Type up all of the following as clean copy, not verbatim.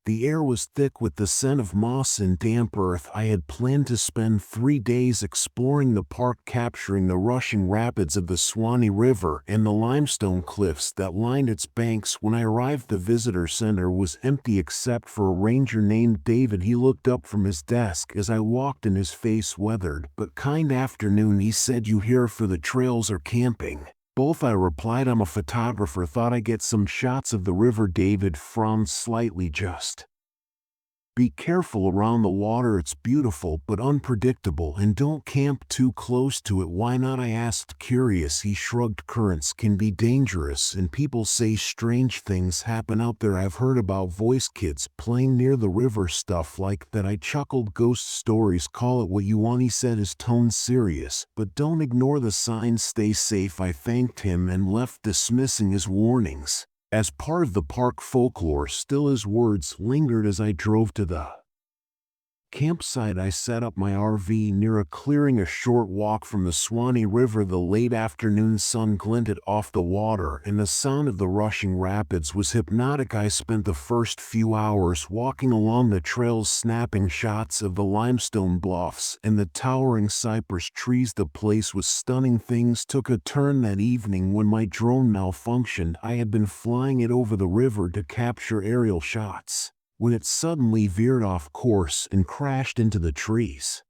The air was thick with the scent of moss and damp earth. I had planned to spend 3 days exploring the park, capturing the rushing rapids of the Swanee River and the limestone cliffs that lined its banks. When I arrived, the visitor center was empty except for a ranger named David. He looked up from his desk as I walked in, his face weathered but kind. Afternoon, he said. You here for the trails or camping? Both, I replied. I'm a photographer, thought I'd get some shots of the river. David frowned slightly. Just be careful around the water, it's beautiful but unpredictable, and don't camp too close to it. Why not? I asked, curious. He shrugged. Currents can be dangerous and people say strange things happen out there. I've heard about voice kids playing near the river, stuff like that. I chuckled. Ghost stories, call it what you want, he said, his tone serious, but don't ignore the signs. Stay safe. I thanked him and left, dismissing his warnings as part of the park folklore. Still, his words lingered as I drove to the campsite. I set up my RV near a clearing, a short walk from the Swanee River. The late afternoon sun glinted off the water and the sound of the rushing rapids was hypnotic. I spent the first few hours walking along the trails, snapping shots of the limestone bluffs and the towering cypress trees. The place was stunning. Things took a turn that evening when my drone malfunctioned. I had been flying it over the river to capture aerial shots when it suddenly veered off course and crashed into the trees.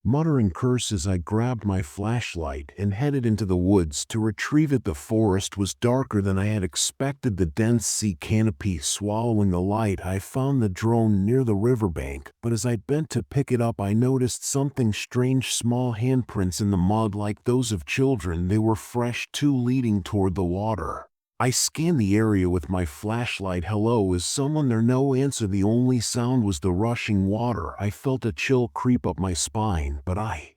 Muttering curses, I grabbed my flashlight and headed into the woods to retrieve it. The forest was darker than I had expected, the dense sea canopy swallowing the light. I found the drone near the riverbank, but as I bent to pick it up, I noticed something strange. Small handprints in the mud, like those of children. They were fresh too, leading toward the water. I scanned the area with my flashlight. Hello, is someone there? No answer. The only sound was the rushing water. I felt a chill creep up my spine, but I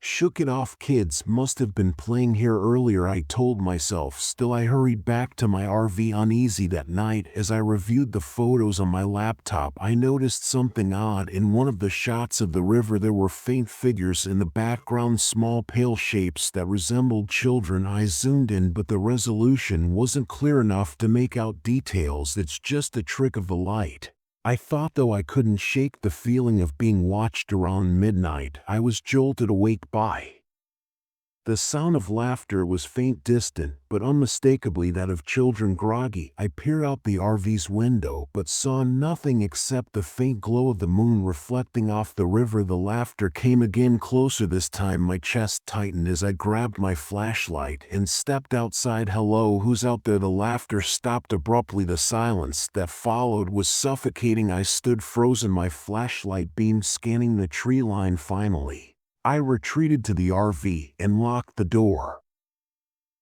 shook it off. Kids must have been playing here earlier, I told myself. Still, I hurried back to my RV, uneasy. That night, as I reviewed the photos on my laptop, I noticed something odd. In one of the shots of the river, there were faint figures in the background, small pale shapes that resembled children. I zoomed in, but the resolution wasn't clear enough to make out details. It's just a trick of the light, I thought, though I couldn't shake the feeling of being watched. Around midnight, I was jolted awake by the sound of laughter. Was faint, distant, but unmistakably that of children. Groggy, I peered out the RV's window but saw nothing except the faint glow of the moon reflecting off the river. The laughter came again, closer this time. My chest tightened as I grabbed my flashlight and stepped outside. Hello, who's out there? The laughter stopped abruptly. The silence that followed was suffocating. I stood frozen, my flashlight beam scanning the tree line. Finally, I retreated to the RV and locked the door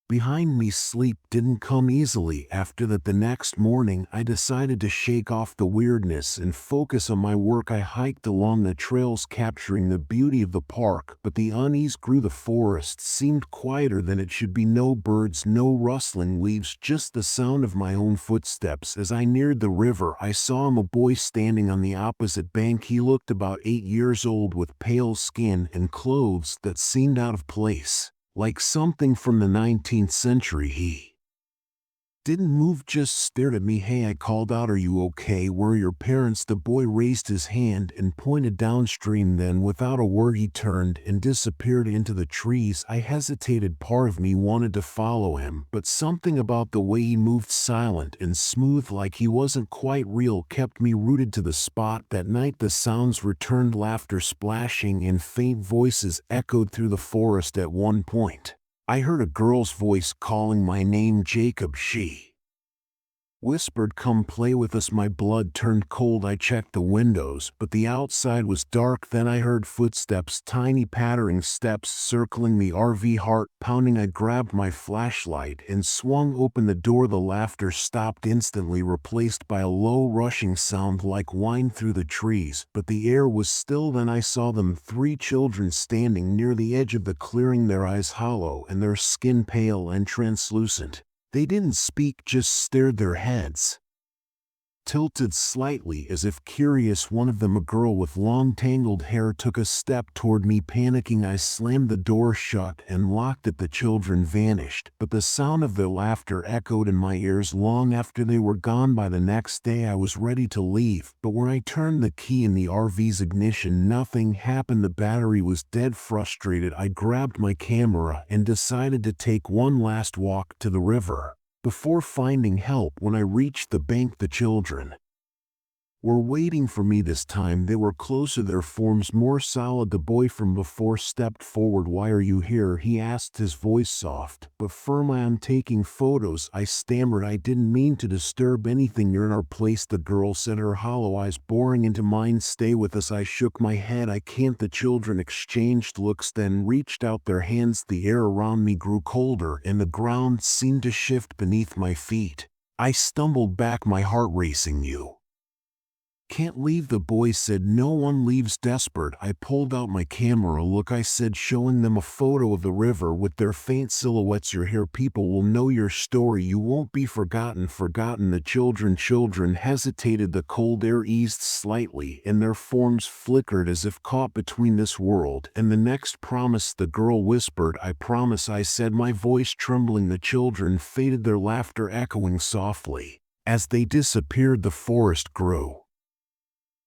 behind me. Sleep didn't come easily after that. The next morning, I decided to shake off the weirdness and focus on my work. I hiked along the trails, capturing the beauty of the park, but the unease grew. The forest seemed quieter than it should be. No birds, no rustling leaves, just the sound of my own footsteps. As I neared the river, I saw him, a boy standing on the opposite bank. He looked about 8 years old, with pale skin and clothes that seemed out of place, like something from the 19th century. He didn't move, just stared at me. Hey, I called out, are you okay? Were your parents? The boy raised his hand and pointed downstream. Then, without a word, he turned and disappeared into the trees. I hesitated. Part of me wanted to follow him, but something about the way he moved, silent and smooth, like he wasn't quite real, kept me rooted to the spot. That night the sounds returned. Laughter, splashing, and faint voices echoed through the forest. At one point, I heard a girl's voice calling my name. Jacob, she whispered, come play with us. My blood turned cold. I checked the windows, but the outside was dark. Then I heard footsteps, tiny pattering steps circling the RV, heart pounding. I grabbed my flashlight and swung open the door. The laughter stopped instantly, replaced by a low rushing sound like whined through the trees, but the air was still. Then I saw them, 3 children standing near the edge of the clearing, their eyes hollow and their skin pale and translucent. They didn't speak, just stared, their heads tilted slightly as if curious. One of them, a girl with long tangled hair, took a step toward me. Panicking, I slammed the door shut and locked it. The children vanished, but the sound of their laughter echoed in my ears long after they were gone. By the next day I was ready to leave, but when I turned the key in the RV's ignition, nothing happened. The battery was dead. Frustrated, I grabbed my camera and decided to take one last walk to the river before finding help. When I reached the bank, the children were waiting for me. This time they were closer, their forms more solid. The boy from before stepped forward. "Why are you here?" he asked, his voice soft but firm. "I'm taking photos," I stammered. "I didn't mean to disturb anything. You're in our place," the girl said, her hollow eyes boring into mine. "Stay with us." I shook my head. "I can't." The children exchanged looks, then reached out their hands. The air around me grew colder and the ground seemed to shift beneath my feet. I stumbled back, my heart racing. "You can't leave," the boy said. "No one leaves." Desperate, I pulled out my camera. "Look," I said, showing them a photo of the river with their faint silhouettes. "You're here. People will know your story. You won't be forgotten." Forgotten? The children hesitated. The cold air eased slightly and their forms flickered as if caught between this world and the next. "Promise," the girl whispered. "I promise," I said, my voice trembling. The children faded, their laughter echoing softly. As they disappeared, the forest grew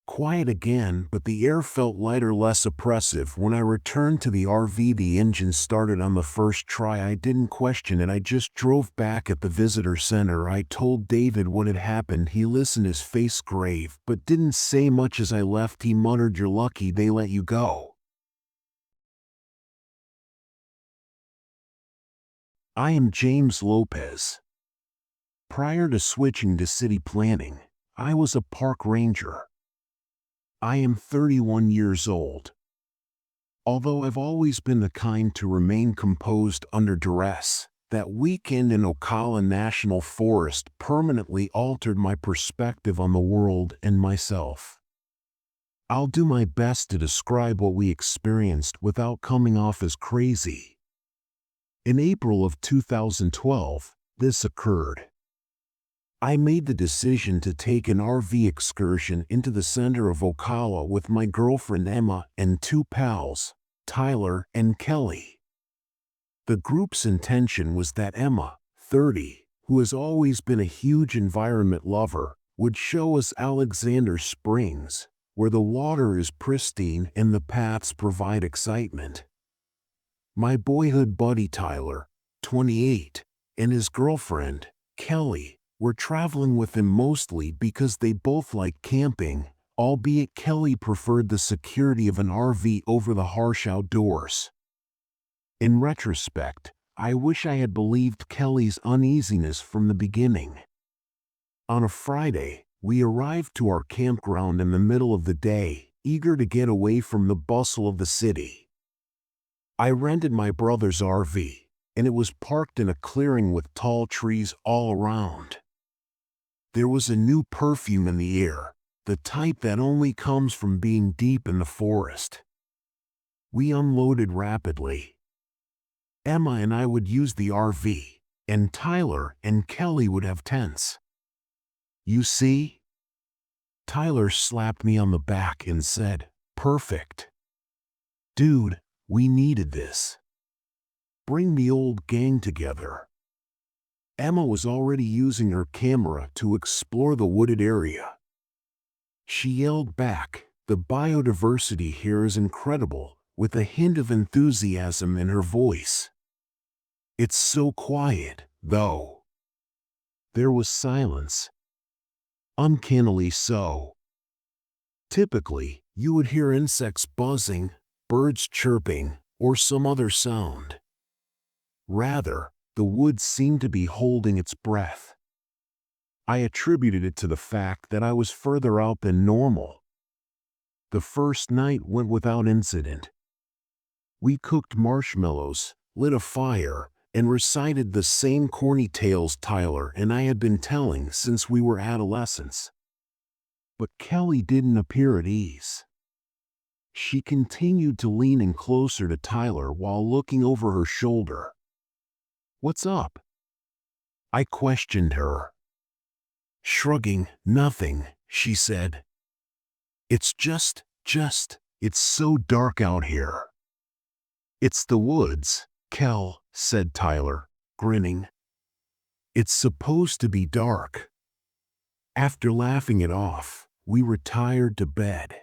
quiet again, but the air felt lighter, less oppressive. When I returned to the RV, the engine started on the first try. I didn't question it. I just drove back. At the visitor center, I told David what had happened. He listened, his face grave, but didn't say much. As I left, he muttered, "You're lucky they let you go." I am James Lopez. Prior to switching to city planning, I was a park ranger. I am 31 years old. Although I've always been the kind to remain composed under duress, that weekend in Ocala National Forest permanently altered my perspective on the world and myself. I'll do my best to describe what we experienced without coming off as crazy. In April of 2012, this occurred. I made the decision to take an RV excursion into the center of Ocala with my girlfriend Emma and two pals, Tyler and Kelly. The group's intention was that Emma, 30, who has always been a huge environment lover, would show us Alexander Springs, where the water is pristine and the paths provide excitement. My boyhood buddy Tyler, 28, and his girlfriend, Kelly, were traveling with him mostly because they both like camping, albeit Kelly preferred the security of an RV over the harsh outdoors. In retrospect, I wish I had believed Kelly's uneasiness from the beginning. On a Friday, we arrived to our campground in the middle of the day, eager to get away from the bustle of the city. I rented my brother's RV, and it was parked in a clearing with tall trees all around. There was a new perfume in the air, the type that only comes from being deep in the forest. We unloaded rapidly. Emma and I would use the RV, and Tyler and Kelly would have tents. "You see?" Tyler slapped me on the back and said, "Perfect. Dude, we needed this. Bring the old gang together." Emma was already using her camera to explore the wooded area. She yelled back, "The biodiversity here is incredible," with a hint of enthusiasm in her voice. "It's so quiet, though." There was silence. Uncannily so. Typically, you would hear insects buzzing, birds chirping, or some other sound. Rather, the woods seemed to be holding its breath. I attributed it to the fact that I was further out than normal. The first night went without incident. We cooked marshmallows, lit a fire, and recited the same corny tales Tyler and I had been telling since we were adolescents. But Kelly didn't appear at ease. She continued to lean in closer to Tyler while looking over her shoulder. "What's up?" I questioned her. Shrugging, "Nothing," she said. It's it's so dark out here." "It's the woods, Kel," said Tyler, grinning. "It's supposed to be dark." After laughing it off, we retired to bed.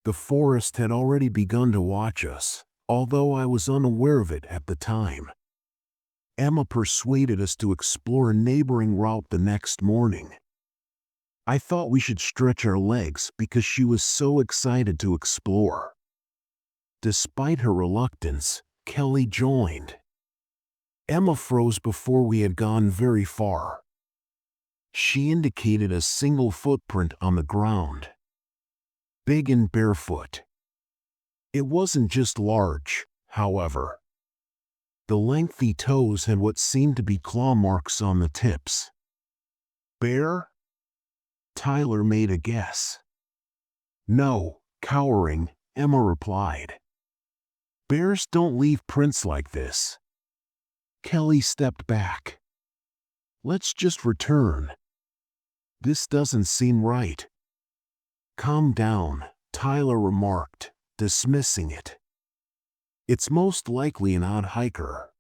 The forest had already begun to watch us, although I was unaware of it at the time. Emma persuaded us to explore a neighboring route the next morning. I thought we should stretch our legs because she was so excited to explore. Despite her reluctance, Kelly joined. Emma froze before we had gone very far. She indicated a single footprint on the ground. Big and barefoot. It wasn't just large, however. The lengthy toes had what seemed to be claw marks on the tips. "Bear?" Tyler made a guess. "No," cowering, Emma replied. "Bears don't leave prints like this." Kelly stepped back. "Let's just return. This doesn't seem right." "Calm down," Tyler remarked, dismissing it. "It's most likely an odd hiker.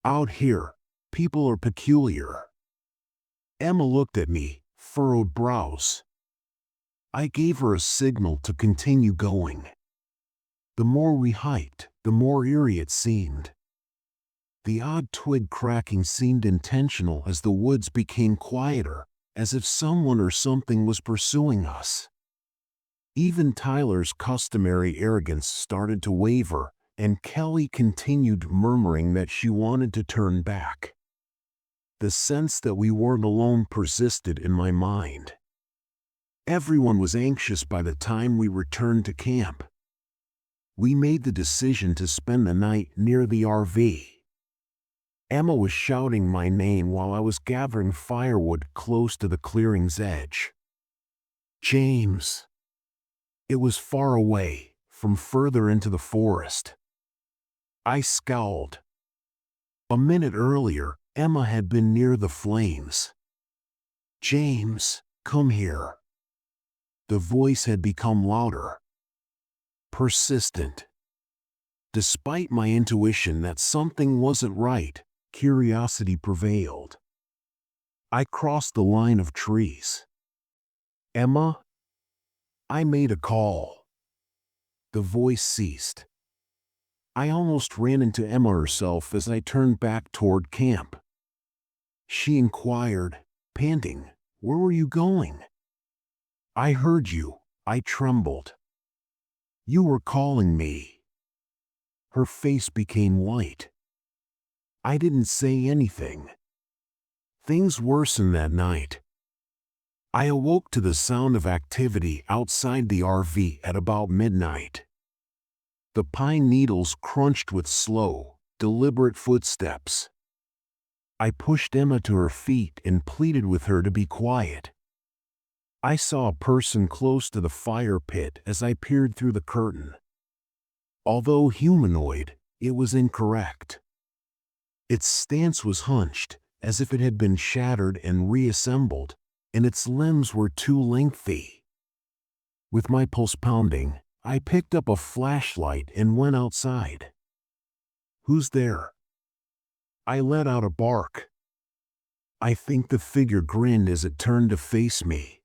Out here, people are peculiar." Emma looked at me, furrowed brows. I gave her a signal to continue going. The more we hiked, the more eerie it seemed. The odd twig cracking seemed intentional as the woods became quieter, as if someone or something was pursuing us. Even Tyler's customary arrogance started to waver, and Kelly continued murmuring that she wanted to turn back. The sense that we weren't alone persisted in my mind. Everyone was anxious by the time we returned to camp. We made the decision to spend the night near the RV. Emma was shouting my name while I was gathering firewood close to the clearing's edge. "James!" It was far away, from further into the forest. I scowled. A minute earlier, Emma had been near the flames. "James, come here." The voice had become louder. Persistent. Despite my intuition that something wasn't right, curiosity prevailed. I crossed the line of trees. "Emma?" I made a call. The voice ceased. I almost ran into Emma herself as I turned back toward camp. She inquired, panting, "Where were you going?" "I heard you," I trembled. "You were calling me." Her face became white. I didn't say anything. Things worsened that night. I awoke to the sound of activity outside the RV at about midnight. The pine needles crunched with slow, deliberate footsteps. I pushed Emma to her feet and pleaded with her to be quiet. I saw a person close to the fire pit as I peered through the curtain. Although humanoid, it was incorrect. Its stance was hunched, as if it had been shattered and reassembled, and its limbs were too lengthy. With my pulse pounding, I picked up a flashlight and went outside. "Who's there?" I let out a bark. I think the figure grinned as it turned to face me.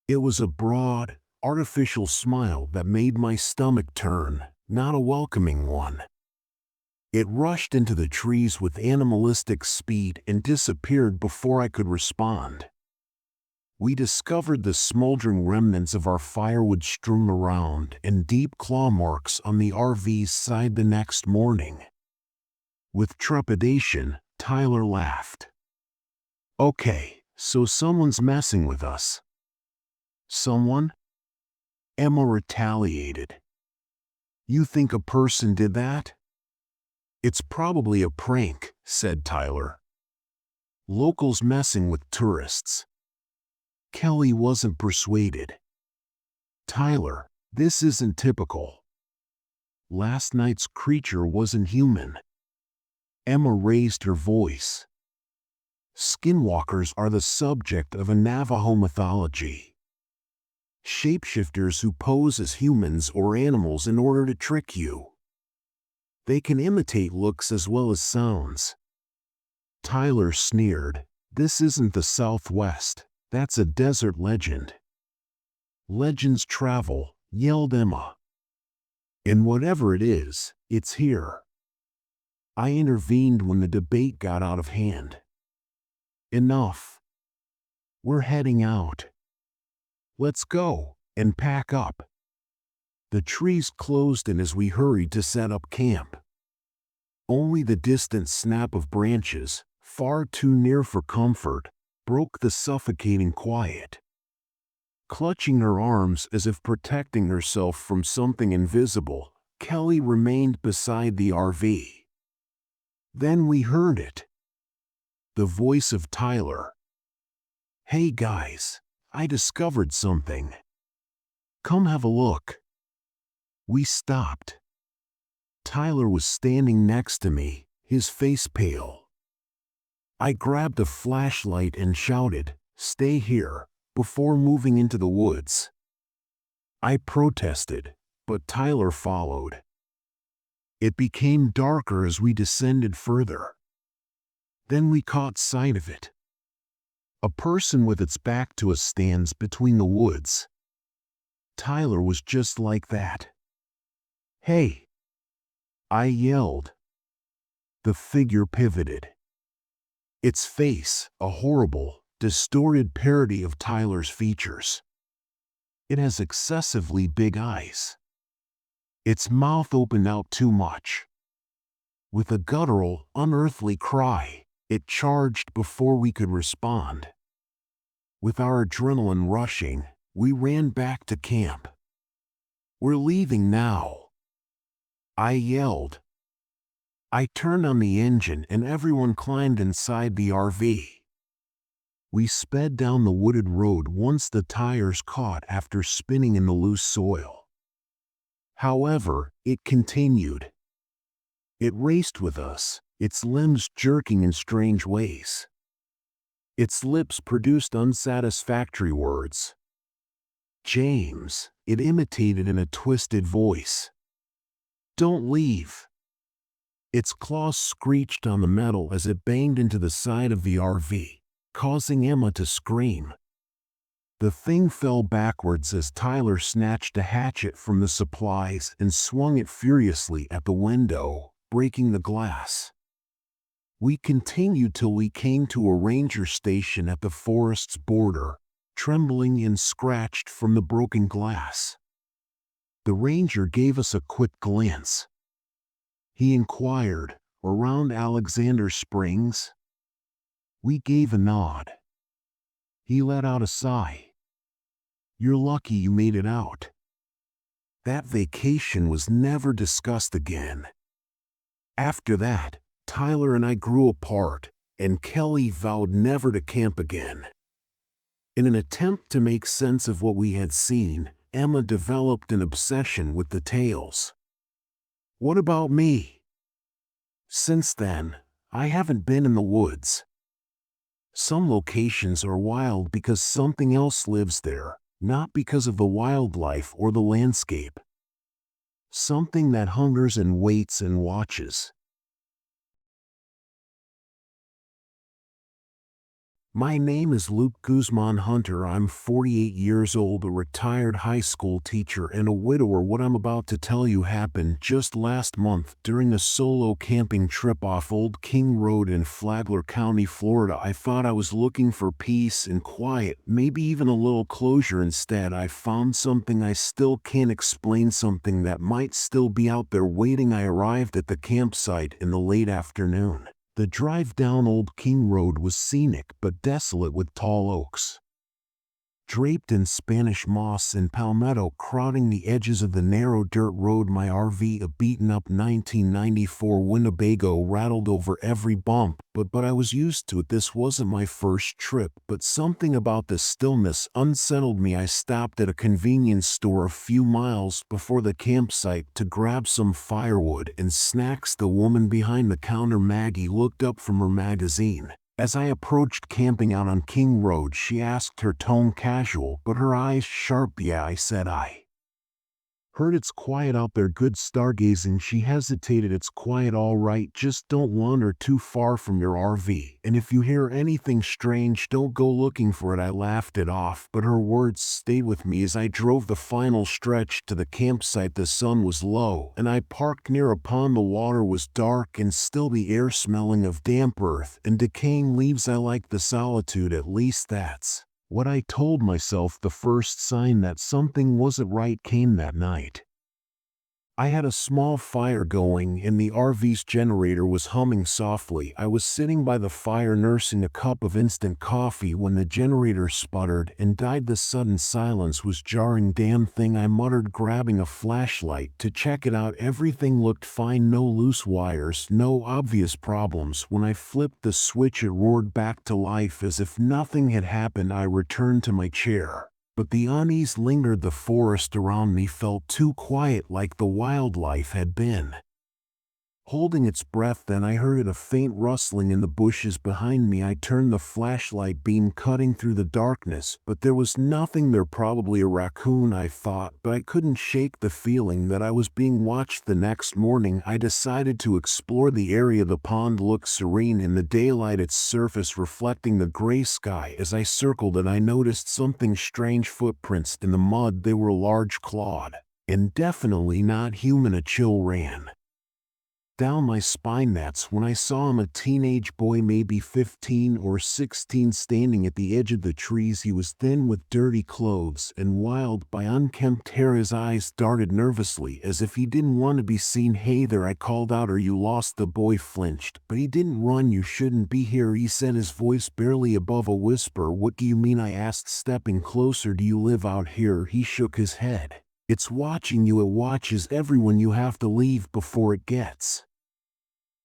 It was a broad, artificial smile that made my stomach turn, not a welcoming one. It rushed into the trees with animalistic speed and disappeared before I could respond. We discovered the smoldering remnants of our firewood strewn around and deep claw marks on the RV's side the next morning. With trepidation, Tyler laughed. "Okay, so someone's messing with us." "Someone?" Emma retaliated. "You think a person did that?" "It's probably a prank," said Tyler. "Locals messing with tourists." Kelly wasn't persuaded. "Tyler, this isn't typical. Last night's creature wasn't human." Emma raised her voice. Skinwalkers are the subject of a Navajo mythology. Shapeshifters who pose as humans or animals in order to trick you. They can imitate looks as well as sounds. Tyler sneered, "This isn't the Southwest, that's a desert legend." "Legends travel," yelled Emma. "And whatever it is, it's here." I intervened when the debate got out of hand. "Enough. We're heading out. Let's go, and pack up." The trees closed in as we hurried to set up camp. Only the distant snap of branches, far too near for comfort, broke the suffocating quiet. Clutching her arms as if protecting herself from something invisible, Kelly remained beside the RV. Then we heard it. The voice of Tyler. "Hey guys, I discovered something. Come have a look." We stopped. Tyler was standing next to me, his face pale. I grabbed a flashlight and shouted, "Stay here," before moving into the woods. I protested, but Tyler followed. It became darker as we descended further. Then we caught sight of it. A person with its back to us stands between the woods. Tyler was just like that. "Hey!" I yelled. The figure pivoted. Its face, a horrible, distorted parody of Tyler's features. It has excessively big eyes. Its mouth opened out too much. With a guttural, unearthly cry, it charged before we could respond. With our adrenaline rushing, we ran back to camp. "We're leaving now," I yelled. I turned on the engine and everyone climbed inside the RV. We sped down the wooded road once the tires caught after spinning in the loose soil. However, it continued. It raced with us, its limbs jerking in strange ways. Its lips produced unsatisfactory words. "James," it imitated in a twisted voice. "Don't leave." Its claws screeched on the metal as it banged into the side of the RV, causing Emma to scream. The thing fell backwards as Tyler snatched a hatchet from the supplies and swung it furiously at the window, breaking the glass. We continued till we came to a ranger station at the forest's border, trembling and scratched from the broken glass. The ranger gave us a quick glance. He inquired, "Around Alexander Springs?" We gave a nod. He let out a sigh. "You're lucky you made it out." That vacation was never discussed again. After that, Tyler and I grew apart, and Kelly vowed never to camp again. In an attempt to make sense of what we had seen, Emma developed an obsession with the tales. What about me? Since then, I haven't been in the woods. Some locations are wild because something else lives there, not because of the wildlife or the landscape. Something that hungers and waits and watches. My name is Luke Guzman Hunter. I'm 48 years old, a retired high school teacher and a widower. What I'm about to tell you happened just last month during a solo camping trip off Old King Road in Flagler County, Florida. I thought I was looking for peace and quiet, maybe even a little closure. Instead, I found something I still can't explain, something that might still be out there waiting. I arrived at the campsite in the late afternoon. The drive down Old King Road was scenic but desolate, with tall oaks draped in Spanish moss and palmetto crowding the edges of the narrow dirt road. My RV, a beaten-up 1994 Winnebago, rattled over every bump, but I was used to it. This wasn't my first trip, but something about the stillness unsettled me. I stopped at a convenience store a few miles before the campsite to grab some firewood and snacks. The woman behind the counter, Maggie, looked up from her magazine. As I approached camping out on King Road, she asked, her tone casual, but her eyes sharp. Yeah, I said. I heard it's quiet out there, good stargazing. She hesitated. It's quiet, all right, just don't wander too far from your RV. And if you hear anything strange, don't go looking for it. I laughed it off, but her words stayed with me as I drove the final stretch to the campsite. The sun was low, and I parked near a pond. The water was dark and still, the air smelling of damp earth and decaying leaves. I liked the solitude, at least that's what I told myself. The first sign that something wasn't right came that night. I had a small fire going and the RV's generator was humming softly. I was sitting by the fire nursing a cup of instant coffee when the generator sputtered and died. The sudden silence was jarring. Damn thing, I muttered, grabbing a flashlight to check it out. Everything looked fine, no loose wires, no obvious problems. When I flipped the switch, it roared back to life as if nothing had happened. I returned to my chair, but the unease lingered. The forest around me felt too quiet, like the wildlife had been holding its breath. Then I heard a faint rustling in the bushes behind me. I turned the flashlight beam, cutting through the darkness, but there was nothing there. Probably a raccoon, I thought, but I couldn't shake the feeling that I was being watched. The next morning, I decided to explore the area. The pond looked serene in the daylight, its surface reflecting the gray sky. As I circled it, I noticed something strange: footprints in the mud. They were large, clawed, and definitely not human. A chill ran down my spine. That's when I saw him, a teenage boy, maybe 15 or 16, standing at the edge of the trees. He was thin, with dirty clothes and wild, by unkempt hair. His eyes darted nervously as if he didn't want to be seen. Hey there, I called out. Are you lost? The boy flinched, but he didn't run. You shouldn't be here, he said, his voice barely above a whisper. What do you mean? I asked, stepping closer. Do you live out here? He shook his head. It's watching you. It watches everyone. You have to leave before it gets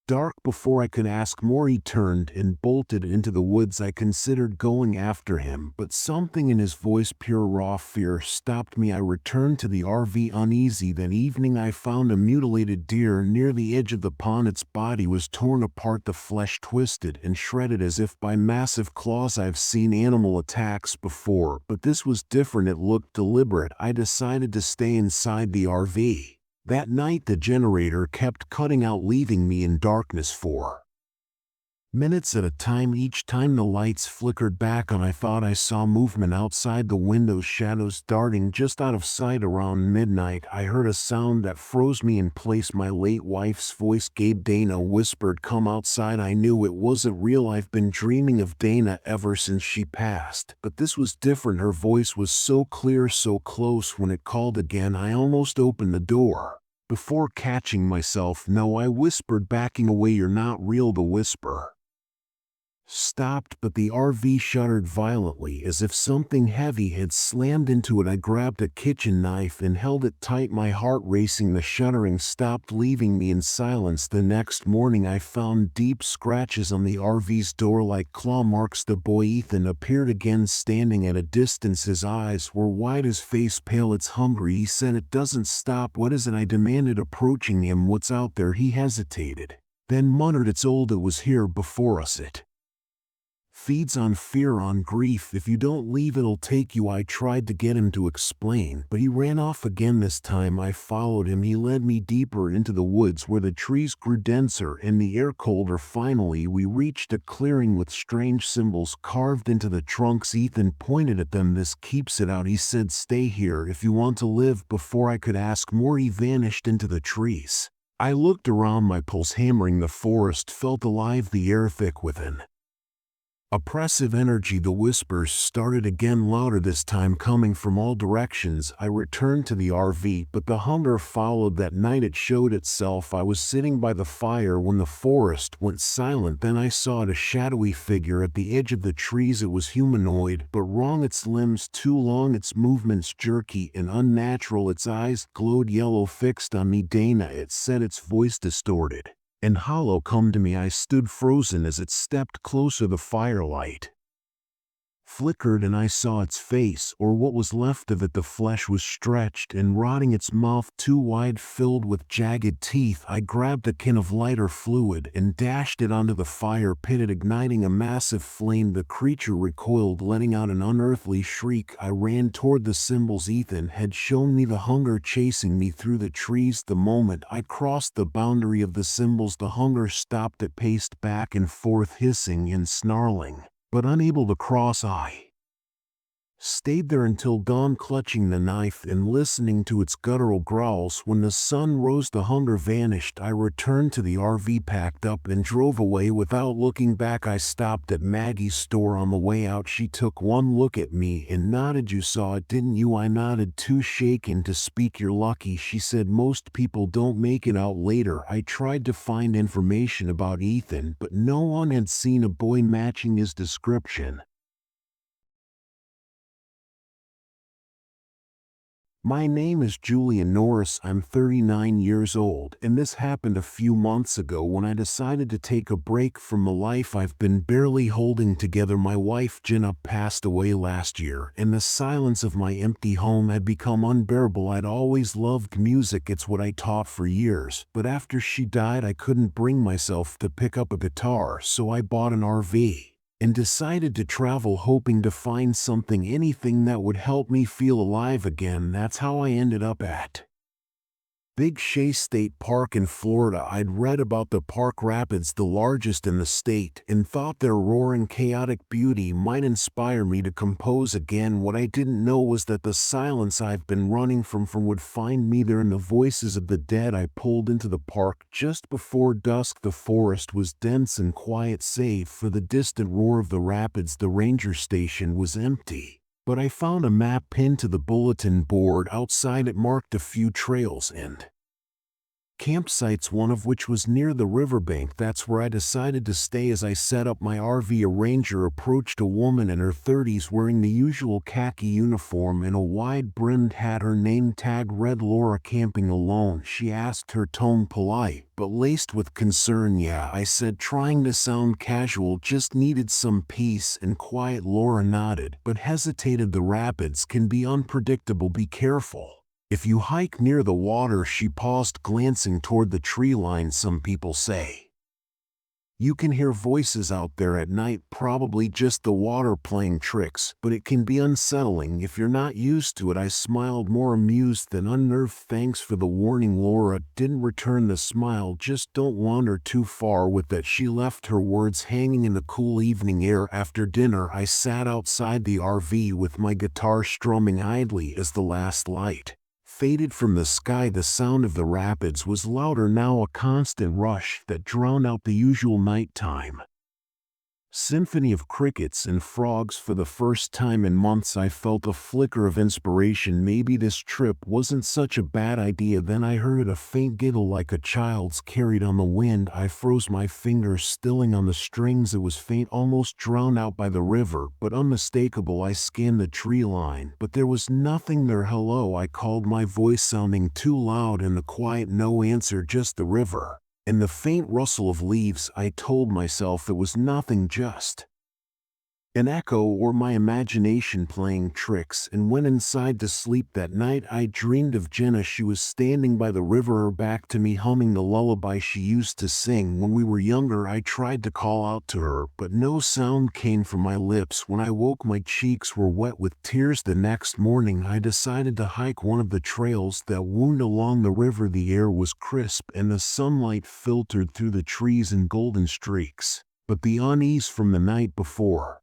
dark. Before I could ask more, he turned and bolted into the woods. I considered going after him, but something in his voice, pure raw fear, stopped me. I returned to the RV uneasy. That evening I found a mutilated deer near the edge of the pond. Its body was torn apart, the flesh twisted and shredded as if by massive claws. I've seen animal attacks before, but this was different. It looked deliberate. I decided to stay inside the RV. That night the generator kept cutting out, leaving me in darkness for minutes at a time. Each time the lights flickered back on, I thought I saw movement outside the windows, shadows darting just out of sight. Around midnight, I heard a sound that froze me in place. My late wife's voice. Gabe, Dana whispered, come outside. I knew it wasn't real. I've been dreaming of Dana ever since she passed, but this was different. Her voice was so clear, so close. When it called again, I almost opened the door before catching myself. No, I whispered, backing away. You're not real. The whisper stopped, but the RV shuddered violently as if something heavy had slammed into it. I grabbed a kitchen knife and held it tight, my heart racing. The shuddering stopped, leaving me in silence. The next morning I found deep scratches on the RV's door, like claw marks. The boy Ethan appeared again, standing at a distance. His eyes were wide, his face pale. It's hungry, he said. It doesn't stop. What is it? I demanded, approaching him. What's out there? He hesitated, then muttered, it's old. It was here before us. It feeds on fear, on grief. If you don't leave, it'll take you. I tried to get him to explain, but he ran off again. This time I followed him. He led me deeper into the woods where the trees grew denser and the air colder. Finally, we reached a clearing with strange symbols carved into the trunks. Ethan pointed at them. This keeps it out, he said. Stay here if you want to live. Before I could ask more, he vanished into the trees. I looked around, my pulse hammering. The forest felt alive, the air thick with an oppressive energy. The whispers started again, louder this time, coming from all directions. I returned to the RV, but the hunger followed. That night it showed itself. I was sitting by the fire when the forest went silent. Then I saw it, a shadowy figure at the edge of the trees. It was humanoid, but wrong. Its limbs too long, its movements jerky and unnatural. Its eyes glowed yellow, fixed on me. Dana, it said, its voice distorted and hollow. Come to me. I stood frozen as it stepped closer. The firelight flickered and I saw its face, or what was left of it. The flesh was stretched and rotting, its mouth too wide, filled with jagged teeth. I grabbed a can of lighter fluid and dashed it onto the fire pit, igniting a massive flame. The creature recoiled, letting out an unearthly shriek. I ran toward the symbols Ethan had shown me, the hunger chasing me through the trees. The moment I crossed the boundary of the symbols, the hunger stopped. It paced back and forth, hissing and snarling, but unable to cross. I stayed there until dawn, clutching the knife and listening to its guttural growls. When the sun rose, the hunger vanished. I returned to the RV, packed up, and drove away without looking back. I stopped at Maggie's store on the way out. She took one look at me and nodded. "You saw it, didn't you?" I nodded, too shaken to speak. "You're lucky," she said. "Most people don't make it out later." I tried to find information about Ethan, but no one had seen a boy matching his description. My name is Julian Norris. I'm 39 years old, and this happened a few months ago when I decided to take a break from the life I've been barely holding together. My wife Jenna passed away last year, and the silence of my empty home had become unbearable. I'd always loved music, it's what I taught for years, but after she died I couldn't bring myself to pick up a guitar, so I bought an RV and decided to travel, hoping to find something, anything that would help me feel alive again. That's how I ended up at Big Shea State Park in Florida. I'd read about the park rapids, the largest in the state, and thought their roaring, chaotic beauty might inspire me to compose again. What I didn't know was that the silence I've been running from would find me there, in the voices of the dead. I pulled into the park just before dusk. The forest was dense and quiet, save for the distant roar of the rapids. The ranger station was empty, but I found a map pinned to the bulletin board outside. It marked a few trails and campsites, one of which was near the riverbank. That's where I decided to stay. As I set up my RV, a ranger approached. A woman in her 30s wearing the usual khaki uniform and a wide-brimmed hat. Her name tag read Laura. "Camping alone?" she asked, her tone polite but laced with concern. "Yeah," I said, trying to sound casual. "Just needed some peace and quiet." Laura nodded, but hesitated. "The rapids can be unpredictable. Be careful if you hike near the water." She paused, glancing toward the tree line. "Some people say you can hear voices out there at night, probably just the water playing tricks, but it can be unsettling if you're not used to it." I smiled, more amused than unnerved. "Thanks for the warning." Laura didn't return the smile. "Just don't wander too far with that." She left, her words hanging in the cool evening air. After dinner, I sat outside the RV with my guitar, strumming idly as the last light faded from the sky. The sound of the rapids was louder now, a constant rush that drowned out the usual nighttime symphony of crickets and frogs. For the first time in months, I felt a flicker of inspiration. Maybe this trip wasn't such a bad idea. Then I heard a faint giggle, like a child's, carried on the wind. I froze, my fingers stilling on the strings. It was faint, almost drowned out by the river, but unmistakable. I scanned the tree line, but there was nothing there. "Hello," I called, my voice sounding too loud in the quiet. No answer, just the river and the faint rustle of leaves. I told myself it was nothing, just an echo or my imagination playing tricks, and went inside to sleep. That night I dreamed of Jenna. She was standing by the river, her back to me, humming the lullaby she used to sing when we were younger. I tried to call out to her, but no sound came from my lips. When I woke, my cheeks were wet with tears. The next morning I decided to hike one of the trails that wound along the river. The air was crisp and the sunlight filtered through the trees in golden streaks, but the unease from the night before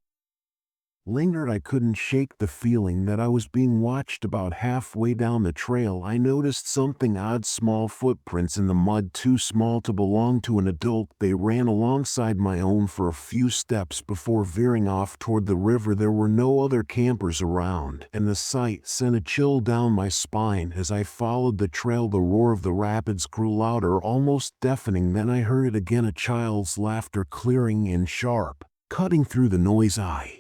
lingered. I couldn't shake the feeling that I was being watched. About halfway down the trail, I noticed something odd, small footprints in the mud, too small to belong to an adult. They ran alongside my own for a few steps before veering off toward the river. There were no other campers around, and the sight sent a chill down my spine. As I followed the trail, the roar of the rapids grew louder, almost deafening. Then I heard it again, a child's laughter, clearing and sharp, cutting through the noise. I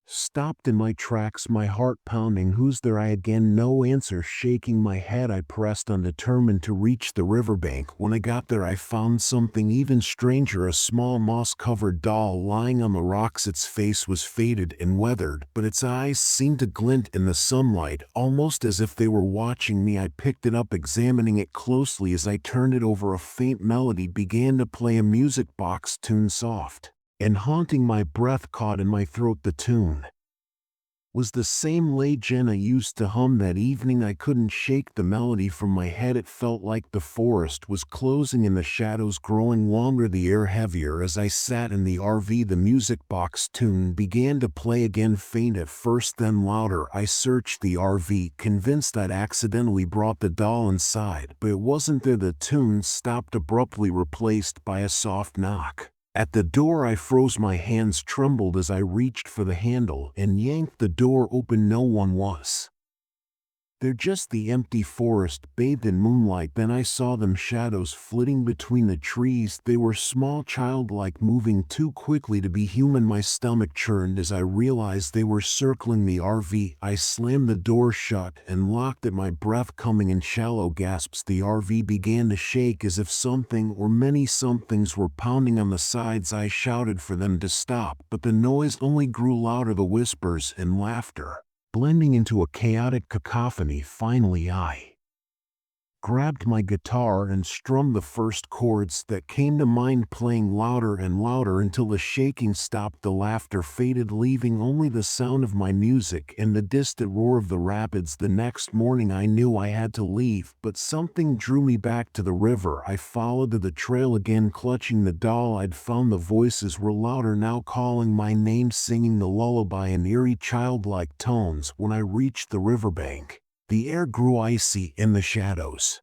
Stopped in my tracks, my heart pounding. Who's there? I again, no answer. Shaking my head, I pressed on, determined to reach the riverbank. When I got there, I found something even stranger, a small moss-covered doll lying on the rocks. Its face was faded and weathered, but its eyes seemed to glint in the sunlight, almost as if they were watching me. I picked it up, examining it closely. As I turned it over, a faint melody began to play, a music box tune, soft and haunting. My breath caught in my throat. The tune was the same legend I used to hum that evening. I couldn't shake the melody from my head. It felt like the forest was closing and the shadows growing longer, the air heavier. As I sat in the RV, the music box tune began to play again, faint at first, then louder. I searched the RV, convinced I'd accidentally brought the doll inside, but it wasn't there. The tune stopped abruptly, replaced by a soft knock at the door. I froze, my hands trembled as I reached for the handle and yanked the door open. No one was there, just the empty forest bathed in moonlight. Then I saw them, shadows flitting between the trees. They were small, childlike, moving too quickly to be human. My stomach churned as I realized they were circling the RV. I slammed the door shut and locked it, my breath coming in shallow gasps. The RV began to shake as if something or many somethings were pounding on the sides. I shouted for them to stop, but the noise only grew louder, the whispers and laughter blending into a chaotic cacophony. Finally, I grabbed my guitar and strummed the first chords that came to mind, playing louder and louder until the shaking stopped. The laughter faded, leaving only the sound of my music and the distant roar of the rapids. The next morning I knew I had to leave, but something drew me back to the river. I followed to the trail again, clutching the doll I'd found. The voices were louder now, calling my name, singing the lullaby in eerie, childlike tones. When I reached the riverbank, the air grew icy and the shadows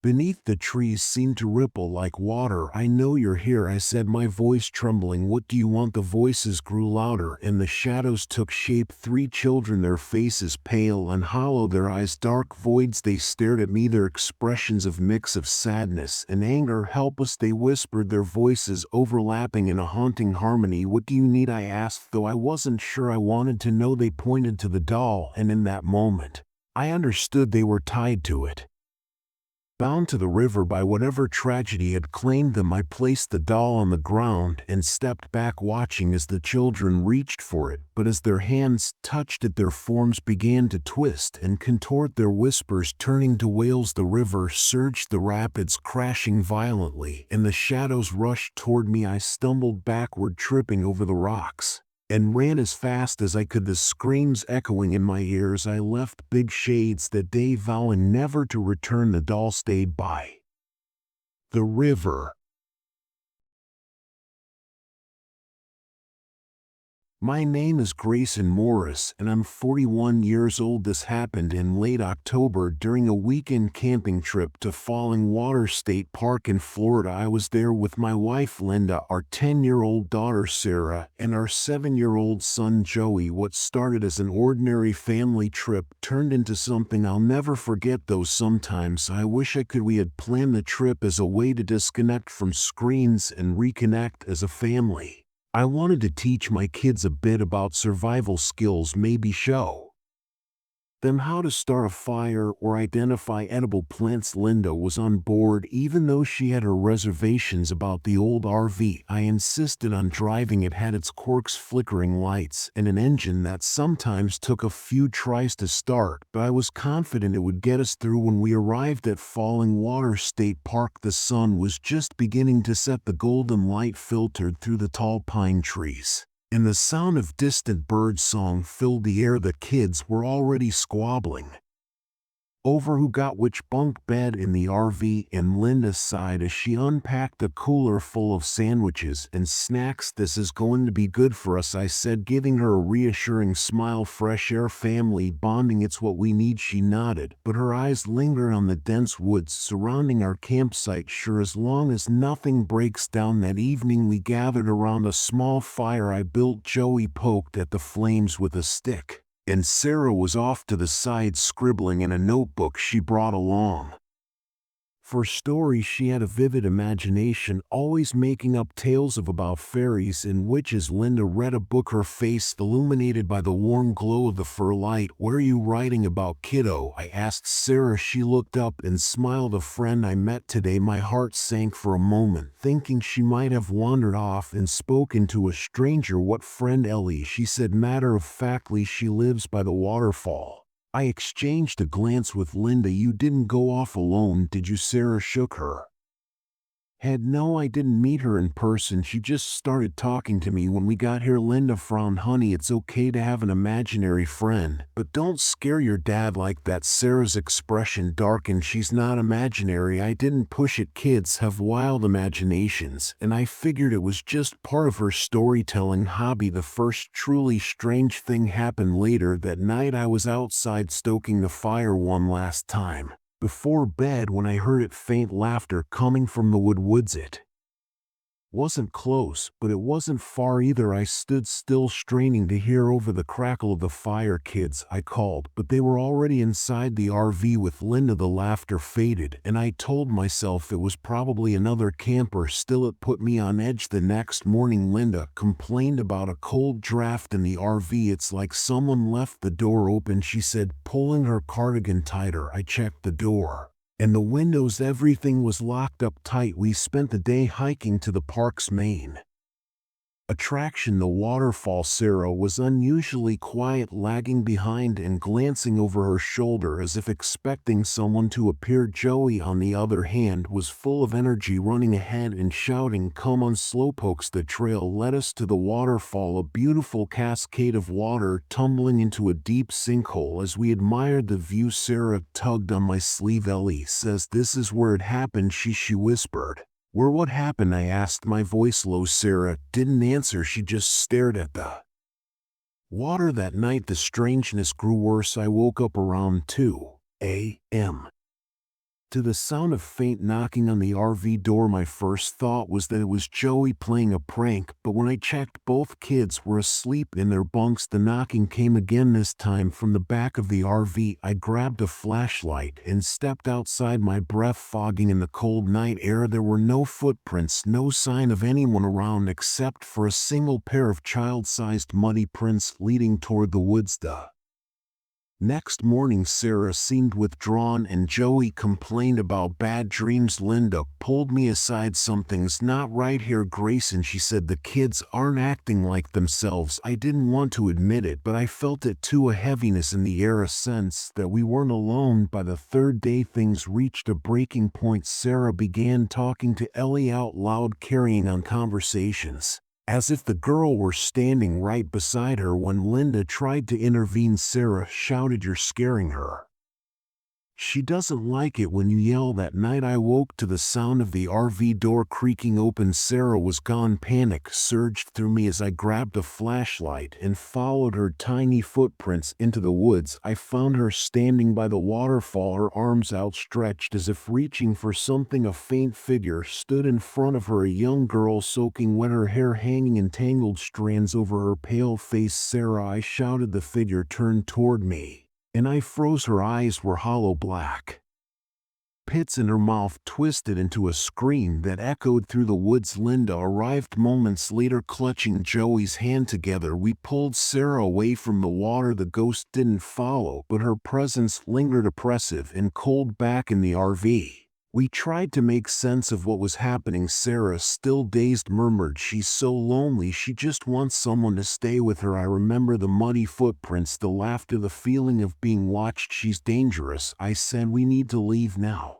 beneath the trees seemed to ripple like water. I know you're here, I said, my voice trembling. What do you want? The voices grew louder and the shadows took shape. 3 children, their faces pale and hollow, their eyes dark voids. They stared at me, their expressions of mix of sadness and anger. Helpless, they whispered, their voices overlapping in a haunting harmony. What do you need? I asked, though I wasn't sure I wanted to know. They pointed to the doll, and in that moment, I understood they were tied to it, bound to the river by whatever tragedy had claimed them. I placed the doll on the ground and stepped back, watching as the children reached for it, but as their hands touched it, their forms began to twist and contort, their whispers turning to wails. The river surged, the rapids crashing violently, and the shadows rushed toward me. I stumbled backward, tripping over the rocks, and ran as fast as I could, the screams echoing in my ears. I left Big Shades that day, vowing never to return. The doll stayed by the river. My name is Grayson Morris, and I'm 41 years old. This happened in late October during a weekend camping trip to Falling Water State Park in Florida. I was there with my wife Linda, our 10-year-old daughter Sarah, and our 7-year-old son Joey. What started as an ordinary family trip turned into something I'll never forget, though sometimes I wish I could. We had planned the trip as a way to disconnect from screens and reconnect as a family. I wanted to teach my kids a bit about survival skills, maybe show them how to start a fire or identify edible plants. Linda was on board, even though she had her reservations about the old RV. I insisted on driving. It had its quirks, flickering lights, and an engine that sometimes took a few tries to start, but I was confident it would get us through. When we arrived at Falling Water State Park, the sun was just beginning to set. The golden light filtered through the tall pine trees, and the sound of distant bird song filled the air. The kids were already squabbling over who got which bunk bed in the RV, and Linda sighed as she unpacked a cooler full of sandwiches and snacks. This is going to be good for us, I said, giving her a reassuring smile. Fresh air, family bonding, it's what we need. She nodded, but her eyes lingered on the dense woods surrounding our campsite. Sure, as long as nothing breaks down. That evening we gathered around a small fire I built. Joey poked at the flames with a stick, and Sarah was off to the side scribbling in a notebook she brought along. For stories, she had a vivid imagination, always making up tales about fairies and witches. Linda read a book, her face illuminated by the warm glow of the fur light. "What are you writing about, kiddo?" I asked Sarah. She looked up and smiled. "A friend I met today." My heart sank for a moment, thinking she might have wandered off and spoken to a stranger. "What friend?" "Ellie," she said matter-of-factly. "She lives by the waterfall." I exchanged a glance with Linda. "You didn't go off alone, did you?" Sarah shook her head. "No, I didn't meet her in person. She just started talking to me when we got here." Linda frowned. "Honey, it's okay to have an imaginary friend, but don't scare your dad like that." Sarah's expression darkened. "She's not imaginary. I didn't push it. Kids have wild imaginations, and I figured it was just part of her storytelling hobby." The first truly strange thing happened later that night. I was outside stoking the fire one last time before bed when I heard faint laughter coming from the woods. It wasn't close, but it wasn't far either. I stood still, straining to hear over the crackle of the fire. "Kids," I called, but they were already inside the RV with Linda. The laughter faded, and I told myself it was probably another camper. Still, it put me on edge. The next morning, Linda complained about a cold draft in the RV. "It's like someone left the door open," she said, pulling her cardigan tighter. I checked the door and the windows. Everything was locked up tight. We spent the day hiking to the park's main attraction, the waterfall. Sarah was unusually quiet, lagging behind and glancing over her shoulder as if expecting someone to appear. Joey, on the other hand, was full of energy, running ahead and shouting, "Come on, slowpokes." The trail led us to the waterfall, a beautiful cascade of water tumbling into a deep sinkhole. As we admired the view, Sarah tugged on my sleeve. "Ellie says this is where it happened," she whispered. "Where? What happened?" I asked, my voice low. Sarah didn't answer. She just stared at the water. That night the strangeness grew worse. I woke up around 2 a.m. to the sound of faint knocking on the RV door. My first thought was that it was Joey playing a prank, but when I checked, both kids were asleep in their bunks. The knocking came again, this time from the back of the RV. I grabbed a flashlight and stepped outside, my breath fogging in the cold night air. There were no footprints, no sign of anyone around except for a single pair of child-sized muddy prints leading toward the woods. The next morning, Sarah seemed withdrawn and Joey complained about bad dreams. Linda pulled me aside. "Something's not right here, Grayson," she said. "The kids aren't acting like themselves." I didn't want to admit it, but I felt it too, a heaviness in the air, a sense that we weren't alone. By the third day, things reached a breaking point. Sarah began talking to Ellie out loud, carrying on conversations as if the girl were standing right beside her. When Linda tried to intervene, Sarah shouted, "You're scaring her. She doesn't like it when you yell." That night I woke to the sound of the RV door creaking open. Sarah was gone. Panic surged through me as I grabbed a flashlight and followed her tiny footprints into the woods. I found her standing by the waterfall, her arms outstretched as if reaching for something. A faint figure stood in front of her, a young girl soaking wet, her hair hanging in tangled strands over her pale face. "Sarah," I shouted. The figure turned toward me, and I froze. Her eyes were hollow black pits, and her mouth twisted into a scream that echoed through the woods. Linda arrived moments later, clutching Joey's hand. Together we pulled Sarah away from the water. The ghost didn't follow, but her presence lingered, oppressive and cold, back in the RV. We tried to make sense of what was happening. Sarah, still dazed, murmured, "She's so lonely. She just wants someone to stay with her." I remember the muddy footprints, the laughter, the feeling of being watched. "She's dangerous," I said. "We need to leave now."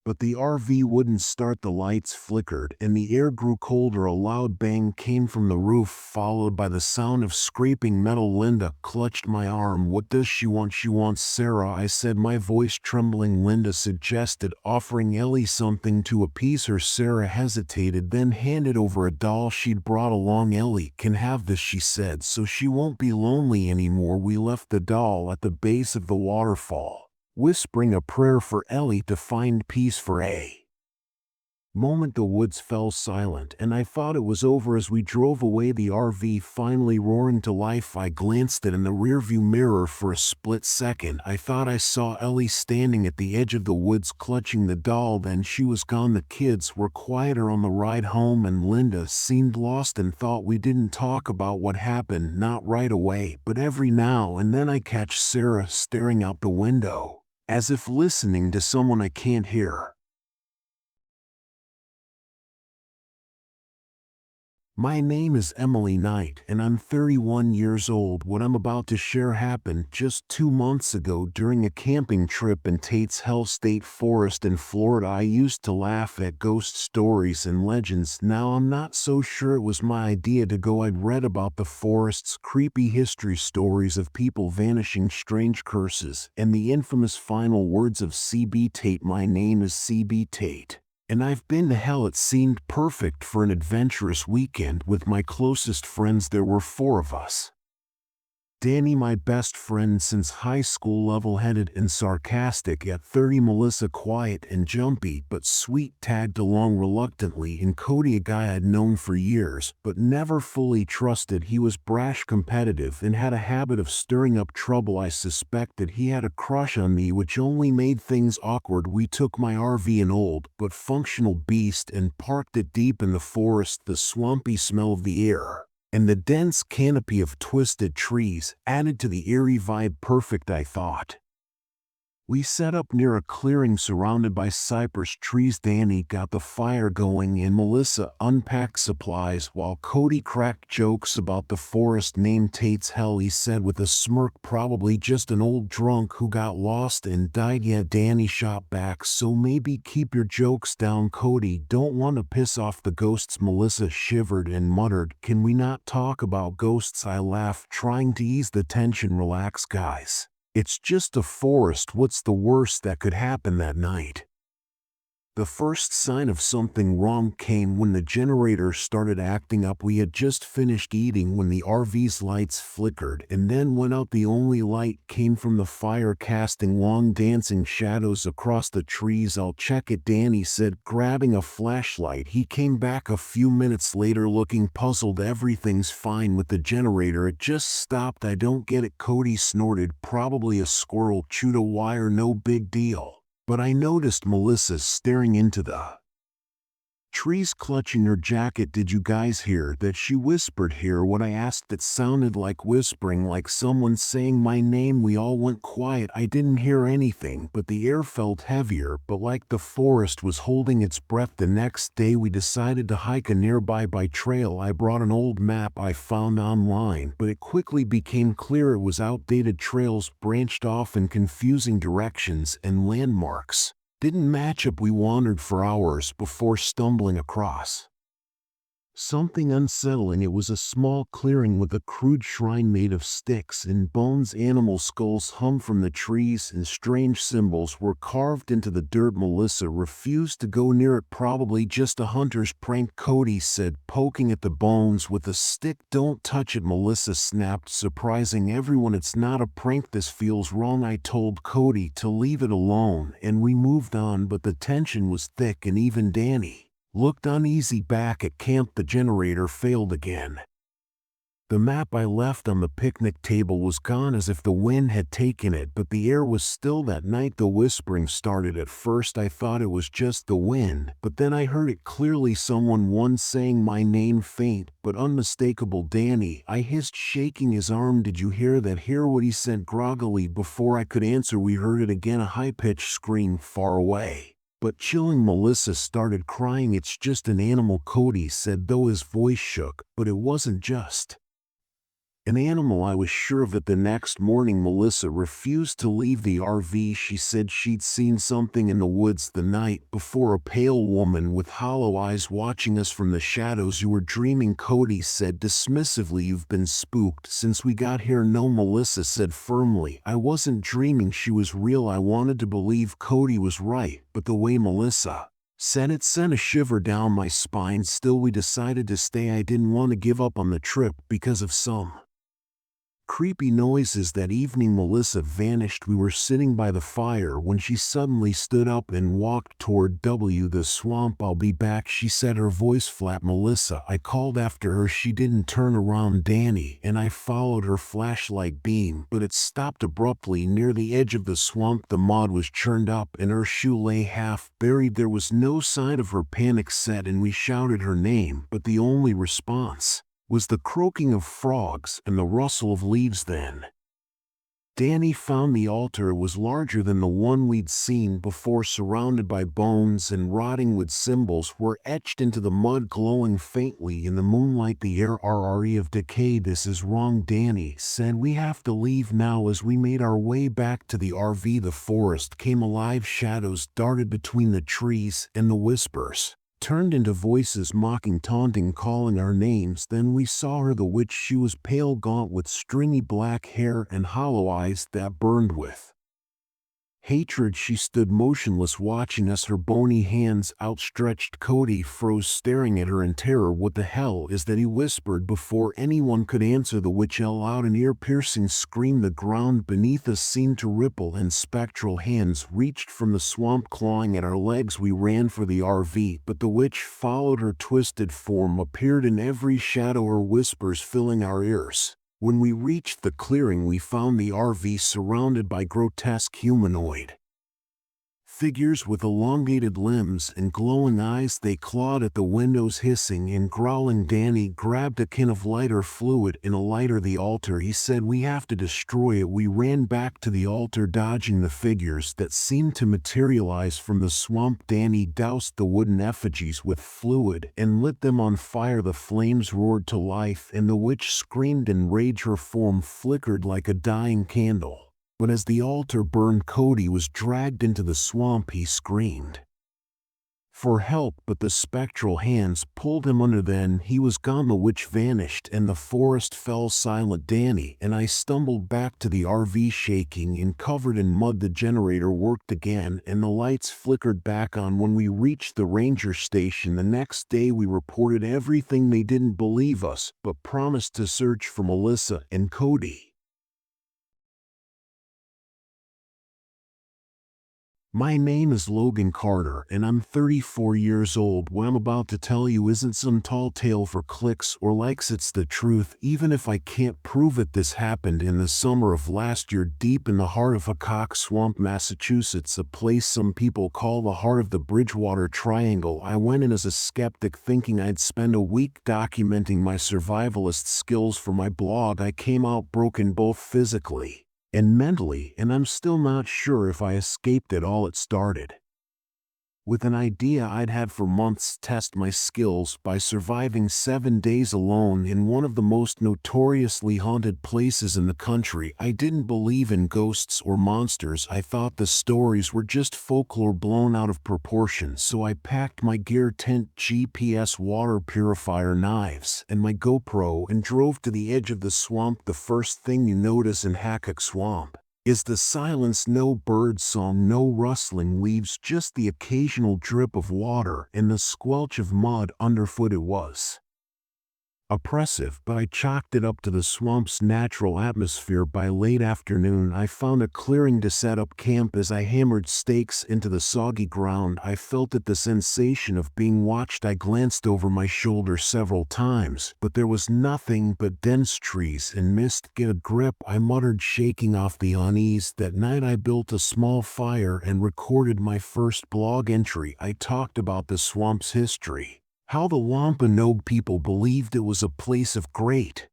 But the RV wouldn't start. The lights flickered and the air grew colder. A loud bang came from the roof, followed by the sound of scraping metal. Linda clutched my arm. "What does she want?" "She wants Sarah," I said, my voice trembling. Linda suggested offering Ellie something to appease her. Sarah hesitated, then handed over a doll she'd brought along. "Ellie can have this," she said, "so she won't be lonely anymore." We left the doll at the base of the waterfall, whispering a prayer for Ellie to find peace. For moment the woods fell silent and I thought it was over as we drove away, the RV finally roaring to life. I glanced in the rearview mirror for a split second. I thought I saw Ellie standing at the edge of the woods clutching the doll, then she was gone. The kids were quieter on the ride home and Linda seemed lost and thought we didn't talk about what happened, not right away, but every now and then I catch Sarah staring out the window, as if listening to someone I can't hear. My name is Emily Knight and I'm 31 years old. What I'm about to share happened just 2 months ago during a camping trip in Tate's Hell State Forest in Florida. I used to laugh at ghost stories and legends. Now I'm not so sure it was my idea to go. I'd read about the forest's creepy history, stories of people vanishing, strange curses, and the infamous final words of C.B. Tate. My name is C.B. Tate, and I've been to hell. It seemed perfect for an adventurous weekend with my closest friends. There were 4 of us. Danny, my best friend since high school, level-headed and sarcastic at 30. Melissa, quiet and jumpy but sweet, tagged along reluctantly. And Cody, a guy I'd known for years but never fully trusted. He was brash, competitive, and had a habit of stirring up trouble. I suspected he had a crush on me, which only made things awkward. We took my RV, an old but functional beast, and parked it deep in the forest. The swampy smell of the air and the dense canopy of twisted trees added to the eerie vibe. Perfect, I thought. We set up near a clearing surrounded by cypress trees. Danny got the fire going and Melissa unpacked supplies while Cody cracked jokes about the forest named Tate's Hell. He said with a smirk, probably just an old drunk who got lost and died. Yeah, Danny shot back, so maybe keep your jokes down, Cody. Don't want to piss off the ghosts. Melissa shivered and muttered, can we not talk about ghosts? I laughed, trying to ease the tension. Relax, guys. It's just a forest. What's the worst that could happen? That night, the first sign of something wrong came when the generator started acting up. We had just finished eating when the RV's lights flickered and then went out. The only light came from the fire, casting long dancing shadows across the trees. I'll check it, Danny said, grabbing a flashlight. He came back a few minutes later looking puzzled. Everything's fine with the generator, it just stopped. I don't get it, Cody snorted. Probably a squirrel chewed a wire, no big deal. But I noticed Melissa staring into the trees, clutching her jacket. Did you guys hear that? She whispered. Hear what? I asked. It sounded like whispering, like someone saying my name. We all went quiet. I didn't hear anything, but the air felt heavier, but like the forest was holding its breath. The next day we decided to hike a nearby trail. I brought an old map I found online, but it quickly became clear it was outdated. Trails branched off in confusing directions and landmarks didn't match up. We wandered for hours before stumbling across something unsettling. It was a small clearing with a crude shrine made of sticks and bones. Animal skulls hung from the trees and strange symbols were carved into the dirt. Melissa refused to go near it. Probably just a hunter's prank, Cody said, poking at the bones with a stick. Don't touch it, Melissa snapped, surprising everyone. It's not a prank. This feels wrong. I told Cody to leave it alone and we moved on, but the tension was thick and even Danny looked uneasy. Back at camp, the generator failed again. The map I left on the picnic table was gone, as if the wind had taken it, but the air was still. That night the whispering started. At first I thought it was just the wind, but then I heard it clearly. Someone saying my name, faint but unmistakable. Danny, I hissed, shaking his arm. Did you hear that? Hear what? He said groggily. Before I could answer we heard it again, a high-pitched scream far away, but chilling. Melissa started crying. It's just an animal, Cody said, though his voice shook. But it wasn't just an animal, I was sure of it. The next morning Melissa refused to leave the RV. She said she'd seen something in the woods the night before, a pale woman with hollow eyes watching us from the shadows. You were dreaming, Cody said dismissively. You've been spooked since we got here. No, Melissa said firmly, I wasn't dreaming, she was real. I wanted to believe Cody was right, but the way Melissa said it sent a shiver down my spine. Still, we decided to stay. I didn't want to give up on the trip because of some creepy noises that evening Melissa vanished. We were sitting by the fire when she suddenly stood up and walked toward the swamp. "I'll be back," she said, her voice flat. "Melissa," I called after her. She didn't turn around. "Danny," and I followed her flashlight beam, but it stopped abruptly near the edge of the swamp. The mud was churned up and her shoe lay half buried. There was no sign of her. Panic set and we shouted her name, but the only response was the croaking of frogs and the rustle of leaves. Then Danny found the altar. It was larger than the one we'd seen before, surrounded by bones and rotting wood. Symbols were etched into the mud, glowing faintly in the moonlight. The air of decay. "This is wrong," Danny said. "We have to leave now." As we made our way back to the RV, the forest came alive. Shadows darted between the trees and the whispers turned into voices, mocking, taunting, calling our names. Then we saw her, the witch. She was pale, gaunt, with stringy black hair and hollow eyes that burned with hatred. She stood motionless, watching us, her bony hands outstretched. Cody froze, staring at her in terror. "What the hell is that?" he whispered before anyone could answer. The witch let out an ear-piercing scream. The ground beneath us seemed to ripple, and spectral hands reached from the swamp, clawing at our legs. We ran for the RV, but the witch followed. Her twisted form appeared in every shadow, her whispers filling our ears. When we reached the clearing, we found the RV surrounded by grotesque humanoid figures with elongated limbs and glowing eyes. They clawed at the windows, hissing and growling. Danny grabbed a can of lighter fluid and a lighter. "The altar," he said. "We have to destroy it." We ran back to the altar, dodging the figures that seemed to materialize from the swamp. Danny doused the wooden effigies with fluid and lit them on fire. The flames roared to life and the witch screamed in rage. Her form flickered like a dying candle. But as the altar burned, Cody was dragged into the swamp. He screamed for help, but the spectral hands pulled him under. Then he was gone. The witch vanished and the forest fell silent. Danny and I stumbled back to the RV, shaking and covered in mud. The generator worked again and the lights flickered back on. When we reached the ranger station the next day, we reported everything. They didn't believe us, but promised to search for Melissa and Cody. My name is Logan Carter and I'm 34 years old. What I'm about to tell you isn't some tall tale for clicks or likes. It's the truth, even if I can't prove it. This happened in the summer of last year, deep in the heart of Ocala Swamp, Massachusetts, a place some people call the heart of the Bridgewater Triangle. I went in as a skeptic, thinking I'd spend a week documenting my survivalist skills for my blog. I came out broken, both physically and mentally, and I'm still not sure if I escaped it all. It started with an idea I'd had for months: test my skills by surviving 7 days alone in one of the most notoriously haunted places in the country. I didn't believe in ghosts or monsters. I thought the stories were just folklore blown out of proportion. So I packed my gear: tent, GPS, water purifier, knives, and my GoPro, and drove to the edge of the swamp. The first thing you notice in Ocala Swamp is the silence. No bird song, no rustling leaves, just the occasional drip of water and the squelch of mud underfoot. It was oppressive, but I chalked it up to the swamp's natural atmosphere. By late afternoon, I found a clearing to set up camp. As I hammered stakes into the soggy ground, I felt it, the sensation of being watched. I glanced over my shoulder several times, but there was nothing but dense trees and mist. "Get a grip," I muttered, shaking off the unease. That night I built a small fire and recorded my first blog entry. I talked about the swamp's history, how the Wampanoag people believed it was a place of great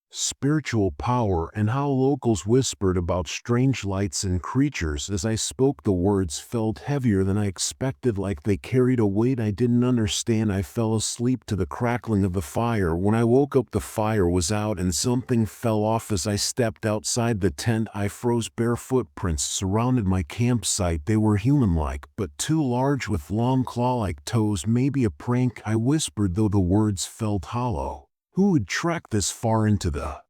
spiritual power, and how locals whispered about strange lights and creatures. As I spoke, the words felt heavier than I expected, like they carried a weight I didn't understand. I fell asleep to the crackling of the fire. When I woke up, the fire was out and something fell off. As I stepped outside the tent, I froze. Bare footprints surrounded my campsite. They were human-like, but too large, with long claw-like toes. "Maybe a prank," I whispered, though the words felt hollow. Who would trek this far into the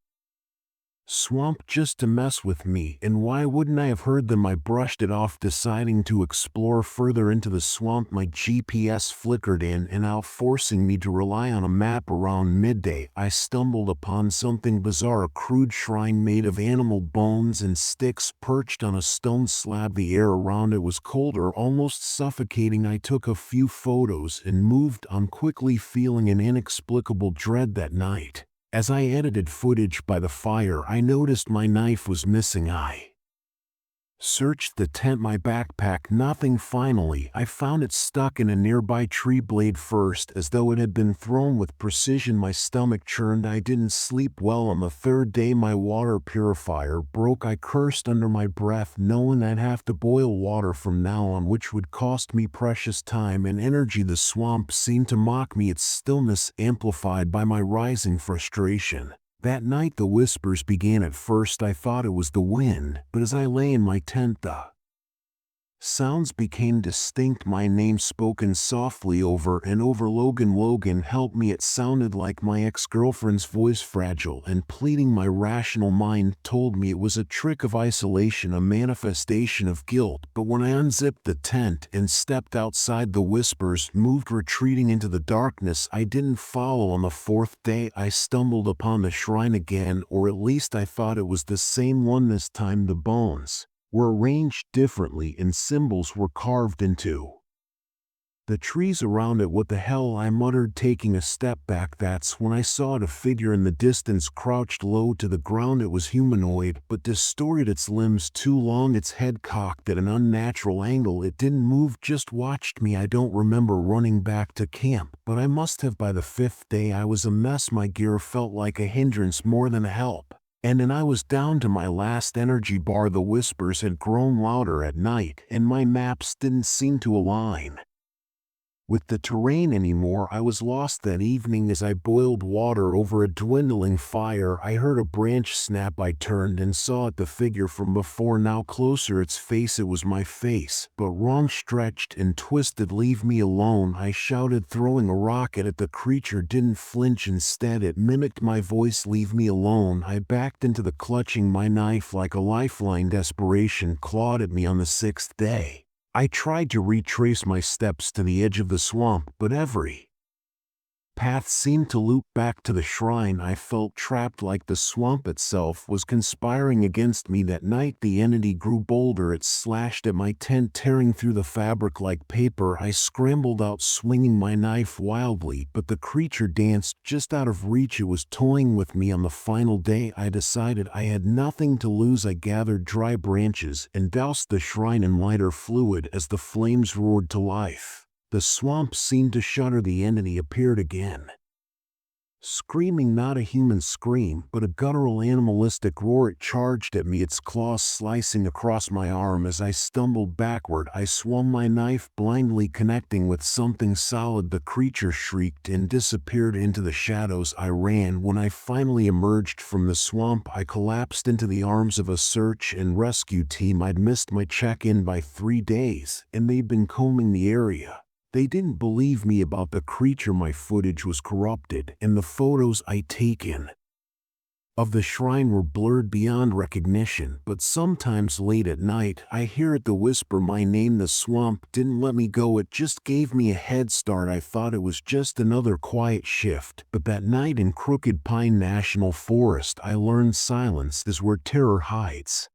swamp just to mess with me, and why wouldn't I have heard them? I brushed it off, deciding to explore further into the swamp. My GPS flickered in and out, forcing me to rely on a map. Around midday, I stumbled upon something bizarre, a crude shrine made of animal bones and sticks perched on a stone slab. The air around it was colder, almost suffocating. I took a few photos and moved on quickly, feeling an inexplicable dread that night. As I edited footage by the fire, I noticed my knife was missing. I searched the tent, my backpack, nothing. Finally, I found it stuck in a nearby tree blade first, as though it had been thrown with precision. My stomach churned. I didn't sleep well. On the third day, my water purifier broke. I cursed under my breath, knowing I'd have to boil water from now on, which would cost me precious time and energy. The swamp seemed to mock me, its stillness amplified by my rising frustration. That night the whispers began. At first I thought it was the wind, but as I lay in my tent the sounds became distinct, my name spoken softly over and over. Logan, Logan, help me. It sounded like my ex-girlfriend's voice, fragile and pleading. My rational mind told me it was a trick of isolation, a manifestation of guilt, but when I unzipped the tent and stepped outside, the whispers moved, retreating into the darkness. I didn't follow. On the fourth day, I stumbled upon the shrine again, or at least I thought it was the same one. This time the bones were arranged differently and symbols were carved into the trees around it. What the hell? I muttered, taking a step back. That's when I saw a figure in the distance, crouched low to the ground. It was humanoid, but distorted, its limbs too long, its head cocked at an unnatural angle. It didn't move, just watched me. I don't remember running back to camp, but I must have. By the fifth day, I was a mess. My gear felt like a hindrance more than a help. And I was down to my last energy bar. The whispers had grown louder at night, and my maps didn't seem to align with the terrain anymore. I was lost that evening. As I boiled water over a dwindling fire, I heard a branch snap. I turned and saw it, the figure from before, now closer. Its face, it was my face, but wrong, stretched and twisted. Leave me alone, I shouted, throwing a rock at it. The creature didn't flinch. Instead, it mimicked my voice. Leave me alone. I backed into the, clutching my knife like a lifeline. Desperation clawed at me. On the sixth day, I tried to retrace my steps to the edge of the swamp, but every path seemed to loop back to the shrine. I felt trapped, like the swamp itself was conspiring against me. That night the entity grew bolder. It slashed at my tent, tearing through the fabric like paper. I scrambled out, swinging my knife wildly, but the creature danced just out of reach. It was toying with me. On the final day, I decided I had nothing to lose. I gathered dry branches and doused the shrine in lighter fluid. As the flames roared to life, the swamp seemed to shudder. The entity appeared again, screaming, not a human scream, but a guttural, animalistic roar. It charged at me, its claws slicing across my arm. As I stumbled backward, I swung my knife blindly, connecting with something solid. The creature shrieked and disappeared into the shadows. I ran. When I finally emerged from the swamp, I collapsed into the arms of a search and rescue team. I'd missed my check-in by 3 days, and they'd been combing the area. They didn't believe me about the creature. My footage was corrupted, and the photos I'd taken of the shrine were blurred beyond recognition. But sometimes late at night, I hear it, the whisper my name. The swamp didn't let me go. It just gave me a head start. I thought it was just another quiet shift, but that night in Crooked Pine National Forest, I learned silence is where terror hides.